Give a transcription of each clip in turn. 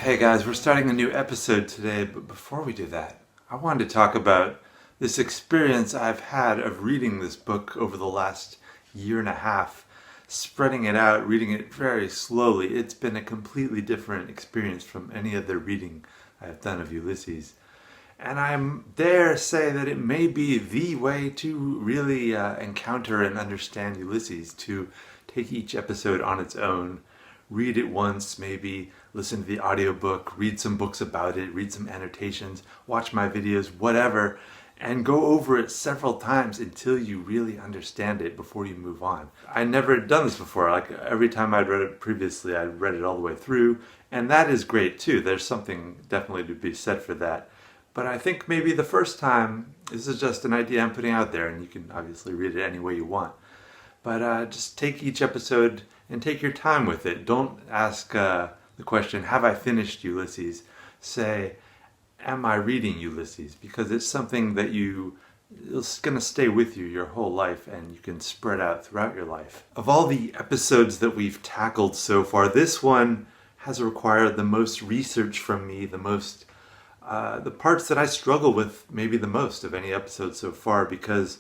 Hey guys, we're starting a new episode today, but before we do that, I wanted to talk about this experience I've had of reading this book over the last year and a half, spreading it out, reading it very slowly. It's been a completely different experience from any other reading I've done of Ulysses. And I'm dare say that it may be the way to really encounter and understand Ulysses, to take each episode on its own, read it once, maybe listen to the audiobook, read some books about it, read some annotations, watch my videos, whatever, and go over it several times until you really understand it before you move on. I never had done this before. Like every time I'd read it previously, I read it all the way through, and that is great too. There's something definitely to be said for that. But I think maybe the first time, this is just an idea I'm putting out there, and you can obviously read it any way you want. But just take each episode and take your time with it. Don't ask the question, have I finished Ulysses? Say, am I reading Ulysses? Because it's something that it's going to stay with you your whole life, and you can spread out throughout your life. Of all the episodes that we've tackled so far, this one has required the most research from me, the parts that I struggle with maybe the most of any episode so far, because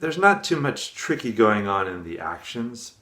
there's not too much tricky going on in the actions,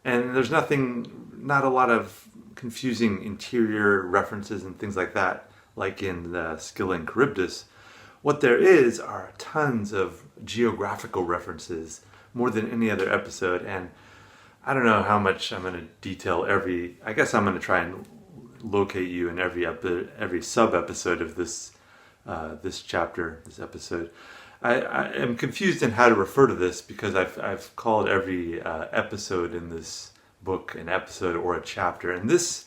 and there's not a lot of confusing interior references and things like that, like in the Skill and Charybdis. What there is are tons of geographical references, more than any other episode, and I don't know how much I'm going to detail I guess I'm going to try and locate you in every sub-episode of this episode. I am confused in how to refer to this, because I've called every episode in this book an episode or a chapter. And this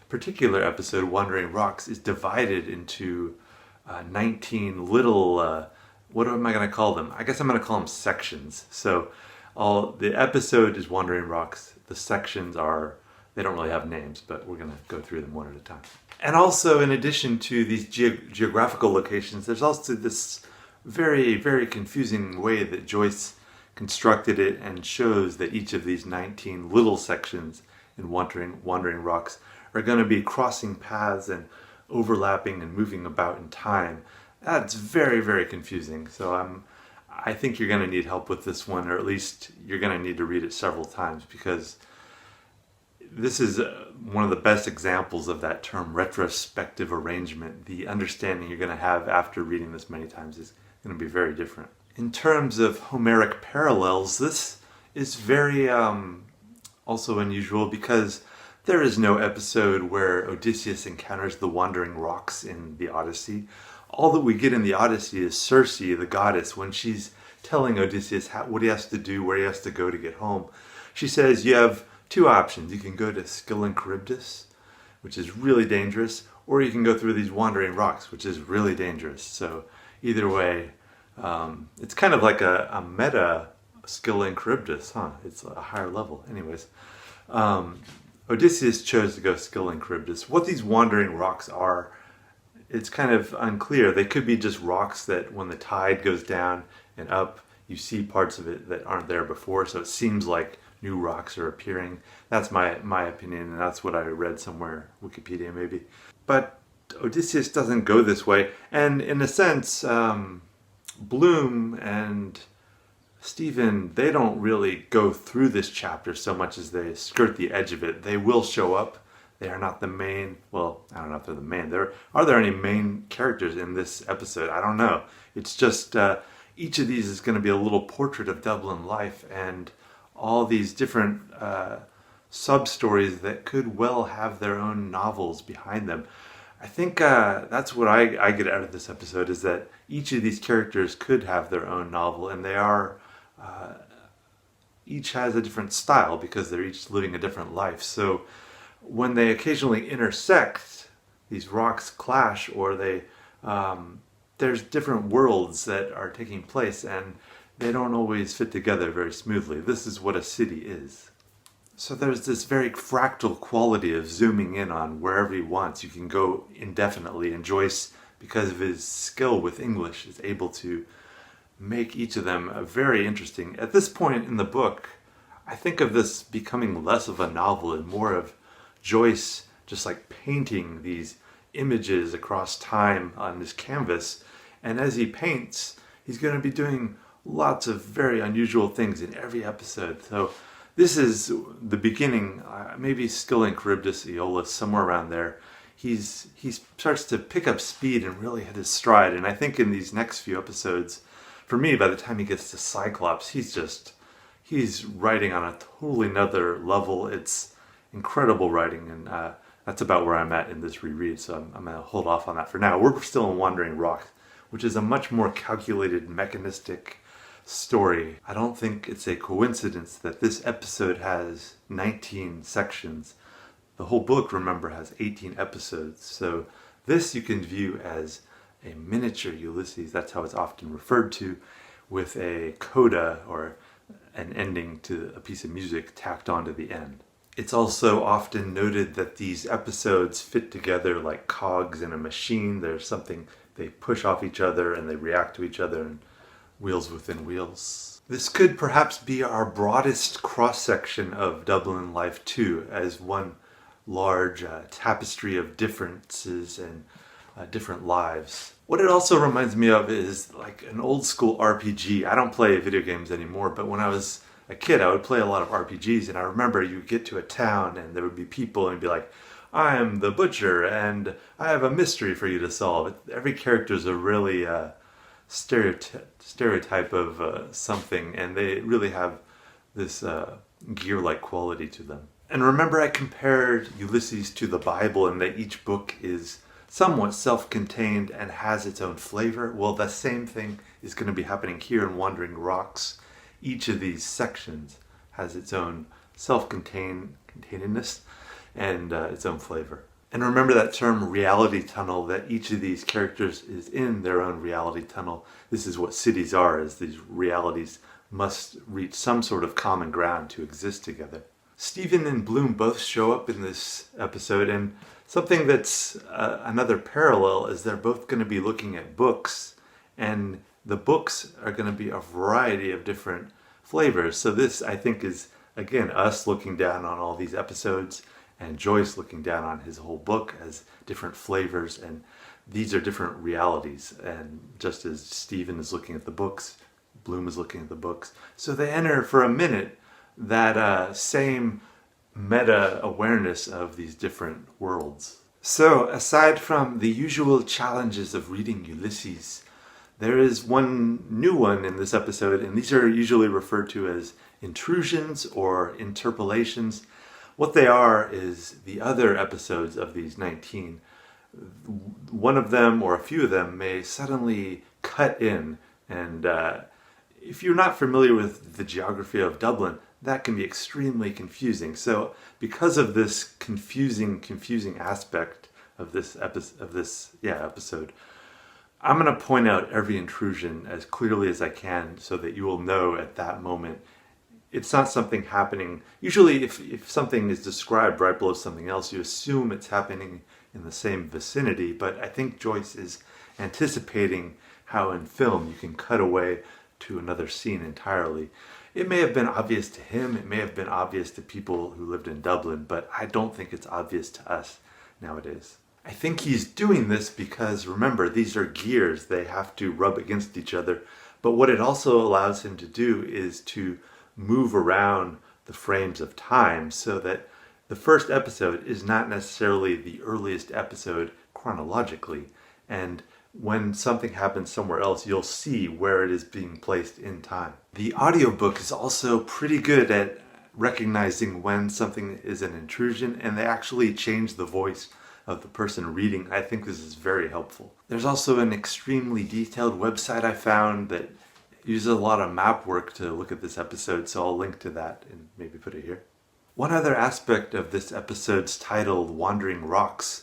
particular episode, Wandering Rocks, is divided into 19 little, what am I going to call them? I guess I'm going to call them sections. So the episode is Wandering Rocks. The sections they don't really have names, but we're going to go through them one at a time. And also, in addition to these geographical locations, there's also this very, very confusing way that Joyce constructed it, and shows that each of these 19 little sections in Wandering Rocks are going to be crossing paths and overlapping and moving about in time. That's very, very confusing. So I think you're going to need help with this one, or at least you're going to need to read it several times, because this is one of the best examples of that term, retrospective arrangement. The understanding you're going to have after reading this many times is going to be very different. In terms of Homeric parallels, this is very also unusual, because there is no episode where Odysseus encounters the Wandering Rocks in the Odyssey. All that we get in the Odyssey is Circe, the goddess, when she's telling Odysseus what he has to do, where he has to go to get home. She says, you have two options. You can go to Skill and Charybdis, which is really dangerous, or you can go through these Wandering Rocks, which is really dangerous. So either way, it's kind of like a meta Skill and Charybdis, huh? It's a higher level. Anyways, Odysseus chose to go Skill and Charybdis. What these Wandering Rocks are, it's kind of unclear. They could be just rocks that when the tide goes down and up, you see parts of it that aren't there before, so it seems like new rocks are appearing. That's my opinion, and that's what I read somewhere, Wikipedia maybe. But Odysseus doesn't go this way, and in a sense, Bloom and Stephen, they don't really go through this chapter so much as they skirt the edge of it. They will show up. They are not the main, well, I don't know if they're the main. Are there any main characters in this episode? I don't know. It's just each of these is going to be a little portrait of Dublin life, and all these different sub-stories that could well have their own novels behind them. I think that's what I get out of this episode, is that each of these characters could have their own novel, and they are each has a different style, because they're each living a different life. So when they occasionally intersect, these rocks clash, or there's different worlds that are taking place, and they don't always fit together very smoothly. This is what a city is. So there's this very fractal quality of zooming in on wherever he wants. You can go indefinitely, and Joyce, because of his skill with English, is able to make each of them very interesting. At this point in the book, I think of this becoming less of a novel and more of Joyce just like painting these images across time on this canvas. And as he paints, he's going to be doing lots of very unusual things in every episode. So this is the beginning, maybe still in Charybdis, Aeolus, somewhere around there. He starts to pick up speed and really hit his stride. And I think in these next few episodes, for me, by the time he gets to Cyclops, he's writing on a totally another level. It's incredible writing, and that's about where I'm at in this reread. So I'm going to hold off on that for now. We're still in Wandering Rock, which is a much more calculated, mechanistic story. I don't think it's a coincidence that this episode has 19 sections. The whole book, remember, has 18 episodes. So this you can view as a miniature Ulysses. That's how it's often referred to, with a coda or an ending to a piece of music tacked onto the end. It's also often noted that these episodes fit together like cogs in a machine. There's something, they push off each other and they react to each other, and wheels within wheels. This could perhaps be our broadest cross-section of Dublin life too, as one large tapestry of differences and different lives. What it also reminds me of is like an old school RPG. I don't play video games anymore, but when I was a kid, I would play a lot of RPGs, and I remember you would get to a town and there would be people and be like, I'm the butcher and I have a mystery for you to solve. Every character is a really stereotype of something, and they really have this gear-like quality to them. And remember, I compared Ulysses to the Bible and that each book is somewhat self-contained and has its own flavor. Well, the same thing is going to be happening here in Wandering Rocks. Each of these sections has its own self-containedness and its own flavor. And remember that term reality tunnel, that each of these characters is in their own reality tunnel. This is what cities are, is these realities must reach some sort of common ground to exist together. Stephen and Bloom both show up in this episode, and something that's another parallel is they're both going to be looking at books, and the books are going to be a variety of different flavors. So this, I think, is, again, us looking down on all these episodes, and Joyce looking down on his whole book as different flavors, and these are different realities. And just as Stephen is looking at the books, Bloom is looking at the books. So they enter for a minute that same meta-awareness of these different worlds. So aside from the usual challenges of reading Ulysses, there is one new one in this episode, and these are usually referred to as intrusions or interpolations. What they are is the other episodes of these 19. One of them or a few of them may suddenly cut in, and if you're not familiar with the geography of Dublin, that can be extremely confusing. So because of this confusing aspect of this episode, I'm going to point out every intrusion as clearly as I can so that you will know at that moment it's not something happening. Usually if something is described right below something else, you assume it's happening in the same vicinity, but I think Joyce is anticipating how in film you can cut away to another scene entirely. It may have been obvious to him, it may have been obvious to people who lived in Dublin, but I don't think it's obvious to us nowadays. I think he's doing this because, remember, these are gears, they have to rub against each other, but what it also allows him to do is to move around the frames of time so that the first episode is not necessarily the earliest episode chronologically, and when something happens somewhere else, you'll see where it is being placed in time. The audiobook is also pretty good at recognizing when something is an intrusion, and they actually change the voice of the person reading. I think this is very helpful. There's also an extremely detailed website I found that uses a lot of map work to look at this episode, so I'll link to that and maybe put it here. One other aspect of this episode's title, Wandering Rocks.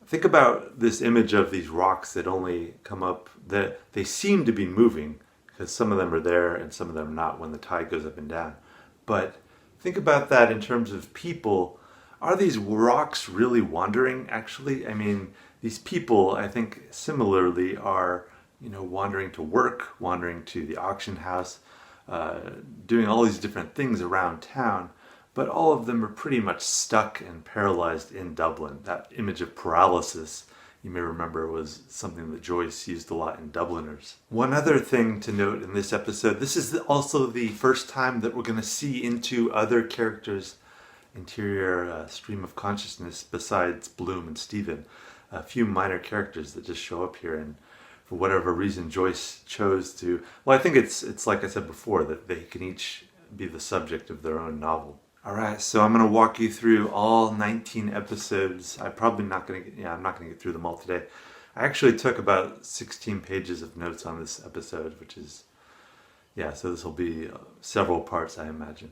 Think about this image of these rocks that only come up, that they seem to be moving, because some of them are there and some of them not when the tide goes up and down. But think about that in terms of people. Are these rocks really wandering, actually? I mean, these people, I think, similarly are, wandering to work, wandering to the auction house, doing all these different things around town. but all of them are pretty much stuck and paralyzed in Dublin. That image of paralysis, you may remember, was something that Joyce used a lot in Dubliners. One other thing to note in this episode, this is also the first time that we're going to see into other characters' interior stream of consciousness besides Bloom and Stephen. A few minor characters that just show up here, and for whatever reason Joyce chose to, well, I think it's like I said before, that they can each be the subject of their own novel. Alright, so I'm going to walk you through all 19 episodes. I'm not going to get through them all today. I actually took about 16 pages of notes on this episode, which is, so this will be several parts, I imagine.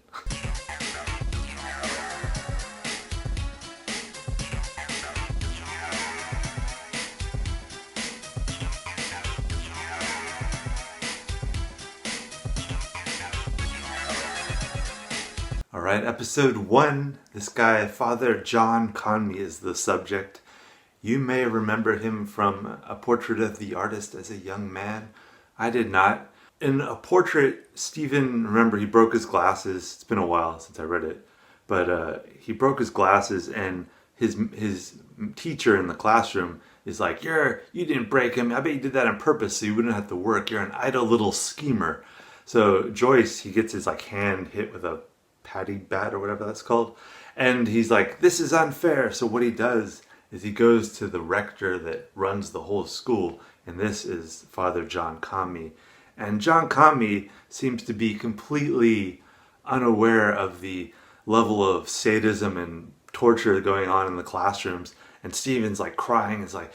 Alright, episode 1, this guy, Father John Conmee, is the subject. You may remember him from A Portrait of the Artist as a Young Man. I did not. In A Portrait, Stephen, remember, he broke his glasses. It's been a while since I read it. But he broke his glasses, and his teacher in the classroom is like, you didn't break him. I bet you did that on purpose so you wouldn't have to work. You're an idle little schemer. So Joyce, he gets his hand hit with a patty bat or whatever that's called, and he's like, this is unfair. So what he does is he goes to the rector that runs the whole school, and this is Father John Conmee. And John Conmee seems to be completely unaware of the level of sadism and torture going on in the classrooms, and Stephen's like crying. It's like,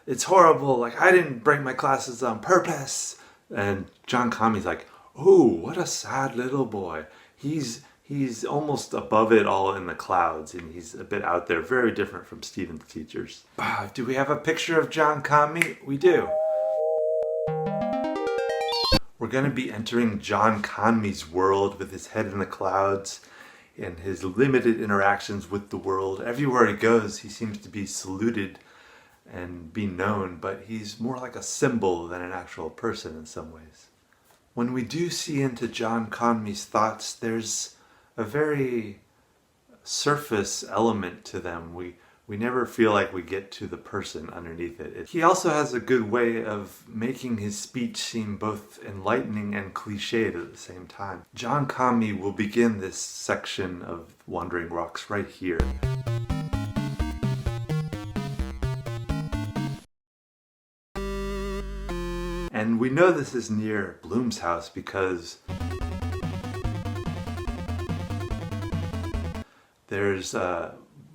it's horrible, like I didn't break my glasses on purpose. And John Conmee's like, oh, what a sad little boy. He's almost above it all in the clouds, and he's a bit out there, very different from Stephen's teachers. Do we have a picture of John Conmee? We do. We're going to be entering John Conmee's world with his head in the clouds and his limited interactions with the world. Everywhere he goes, he seems to be saluted and be known, but he's more like a symbol than an actual person in some ways. When we do see into John Conmee's thoughts, there's a very surface element to them. We never feel like we get to the person underneath it. He also has a good way of making his speech seem both enlightening and cliched at the same time. John Conmee will begin this section of Wandering Rocks right here. And we know this is near Bloom's house because there's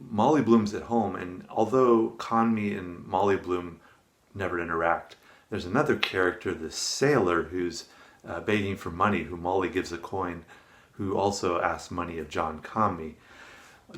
Molly Bloom's at home, and although Conmee and Molly Bloom never interact, there's another character, this sailor who's begging for money, who Molly gives a coin, who also asks money of John Conmee.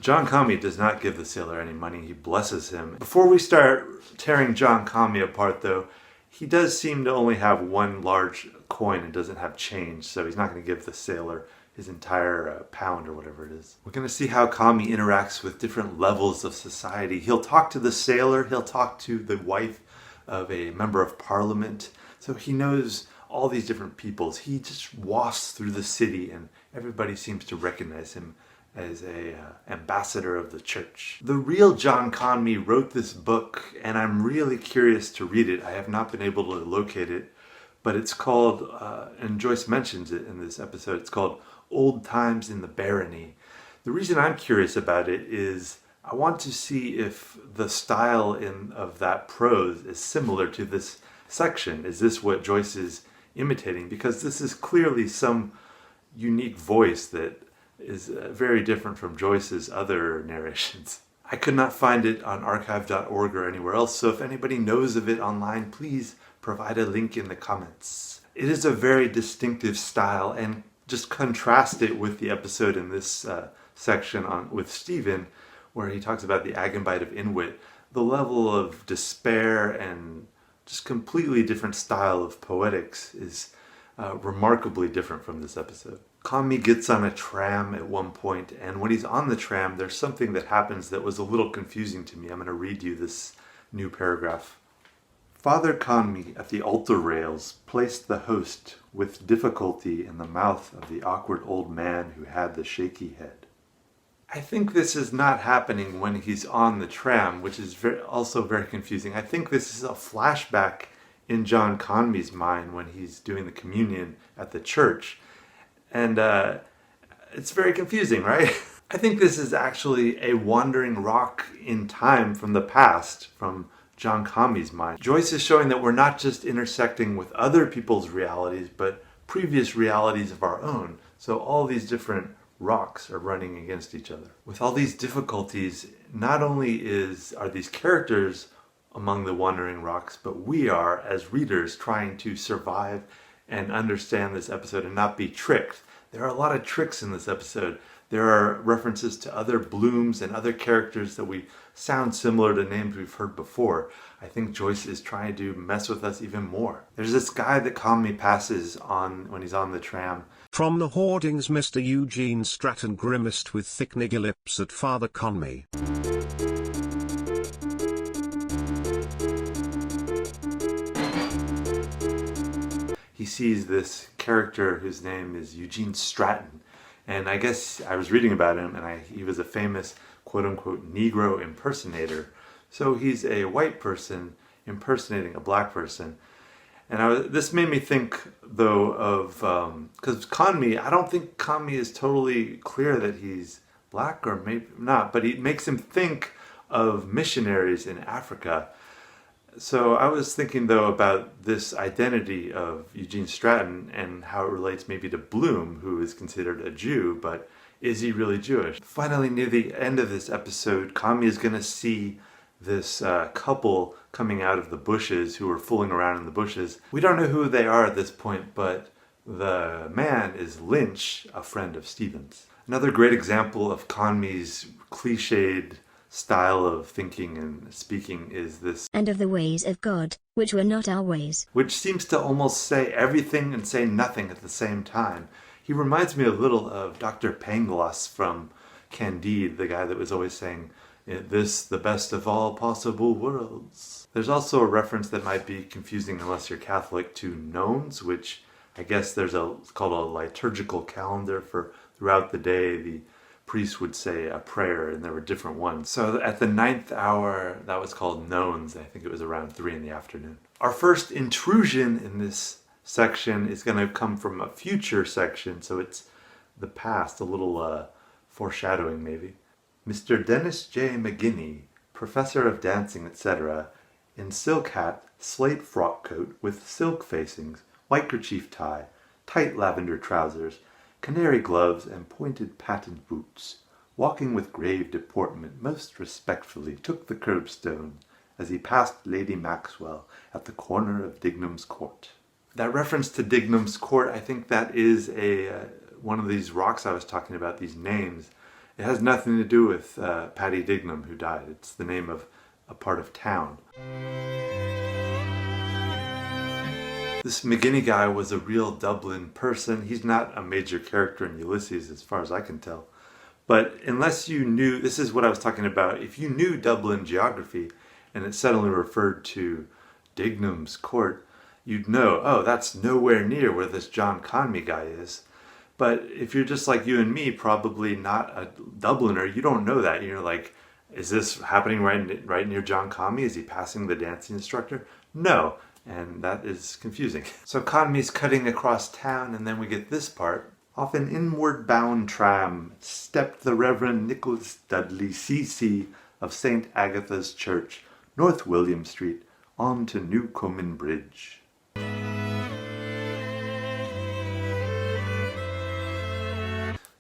John Conmee does not give the sailor any money, he blesses him. Before we start tearing John Conmee apart though, he does seem to only have one large coin and doesn't have change, so he's not going to give the sailor his entire pound or whatever it is. We're going to see how Conmee interacts with different levels of society. He'll talk to the sailor, he'll talk to the wife of a member of parliament, so he knows all these different peoples. He just wafts through the city and everybody seems to recognize him as a ambassador of the church. The real John Conmee wrote this book, and I'm really curious to read it. I have not been able to locate it, but it's called, and Joyce mentions it in this episode, it's called Old Times in the Barony. The reason I'm curious about it is I want to see if the style of that prose is similar to this section. Is this what Joyce is imitating? Because this is clearly some unique voice that is very different from Joyce's other narrations. I could not find it on archive.org or anywhere else, so if anybody knows of it online, please provide a link in the comments. It is a very distinctive style, and just contrast it with the episode in this section with Stephen, where he talks about the Agenbite of Inwit. The level of despair and just completely different style of poetics is remarkably different from this episode. Conmee gets on a tram at one point, and when he's on the tram, there's something that happens that was a little confusing to me. I'm going to read you this new paragraph. Father Conmee at the altar rails placed the host with difficulty in the mouth of the awkward old man who had the shaky head. I think this is not happening when he's on the tram, which is also very confusing. I think this is a flashback in John Conmee's mind when he's doing the communion at the church. And it's very confusing, right? I think this is actually a wandering rock in time from the past, from John Conmee's mind. Joyce is showing that we're not just intersecting with other people's realities, but previous realities of our own. So all these different rocks are running against each other. With all these difficulties, not only are these characters among the wandering rocks, but we are, as readers, trying to survive and understand this episode and not be tricked. There are a lot of tricks in this episode. There are references to other Blooms and other characters that sound similar to names we've heard before. I think Joyce is trying to mess with us even more. There's this guy that Conmee passes on when he's on the tram. From the hoardings, Mr. Eugene Stratton grimaced with thick nigger lips at Father Conmee. He sees this character whose name is Eugene Stratton. And I guess I was reading about him, and he was a famous quote-unquote Negro impersonator. So he's a white person impersonating a black person. And this made me think, though, of, because Conmee, I don't think Conmee is totally clear that he's black, or maybe not, but he makes him think of missionaries in Africa. So I was thinking, though, about this identity of Eugene Stratton and how it relates maybe to Bloom, who is considered a Jew, but is he really Jewish? Finally, near the end of this episode, Conmee is going to see this couple coming out of the bushes who are fooling around in the bushes. We don't know who they are at this point, but the man is Lynch, a friend of Stephen's. Another great example of Conmee's cliched style of thinking and speaking is this, and of the ways of God, which were not our ways, which seems to almost say everything and say nothing at the same time. He reminds me a little of Dr. Pangloss from Candide, the guy that was always saying, "This, the best of all possible worlds." There's also a reference that might be confusing unless you're Catholic to nones, which I guess it's called a liturgical calendar for throughout the day the priest would say a prayer, and there were different ones. So at the 9th hour, that was called nones. I think it was around 3 in the afternoon. Our first intrusion in this section is going to come from a future section, so it's the past, a little foreshadowing maybe. Mr. Dennis J. McGinney, professor of dancing, etc., in silk hat, slate frock coat with silk facings, white kerchief tie, tight lavender trousers, canary gloves, and pointed patent boots, walking with grave deportment, most respectfully took the curbstone as he passed Lady Maxwell at the corner of Dignam's Court. That reference to Dignam's Court, I think that is one of these rocks I was talking about, these names. It has nothing to do with Patty Dignam, who died. It's the name of a part of town. This McGinney guy was a real Dublin person. He's not a major character in Ulysses as far as I can tell. But unless you knew, this is what I was talking about, if you knew Dublin geography and it suddenly referred to Dignam's Court, you'd know, oh, that's nowhere near where this John Conmee guy is. But if you're just like you and me, probably not a Dubliner, you don't know that. You're like, is this happening right near John Conmee? Is he passing the dancing instructor? No. And that is confusing. So Conmee's cutting across town, and then we get this part. Off an inward bound tram stepped the Reverend Nicholas Dudley C.C. of St. Agatha's Church, North William Street, on to Newcomen Bridge.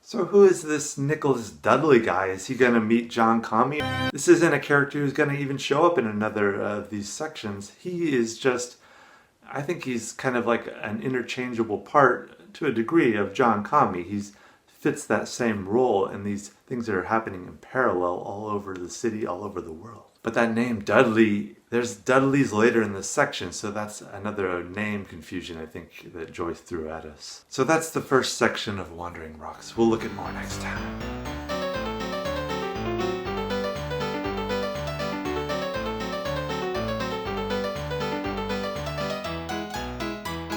So who is this Nicholas Dudley guy? Is he going to meet John Conmee? This isn't a character who's going to even show up in another of these sections. He is just, I think he's kind of like an interchangeable part to a degree of John Conmee. He fits that same role, and these things that are happening in parallel all over the city, all over the world. But that name Dudley, there's Dudleys later in this section, so that's another name confusion I think that Joyce threw at us. So that's the first section of Wandering Rocks. We'll look at more next time.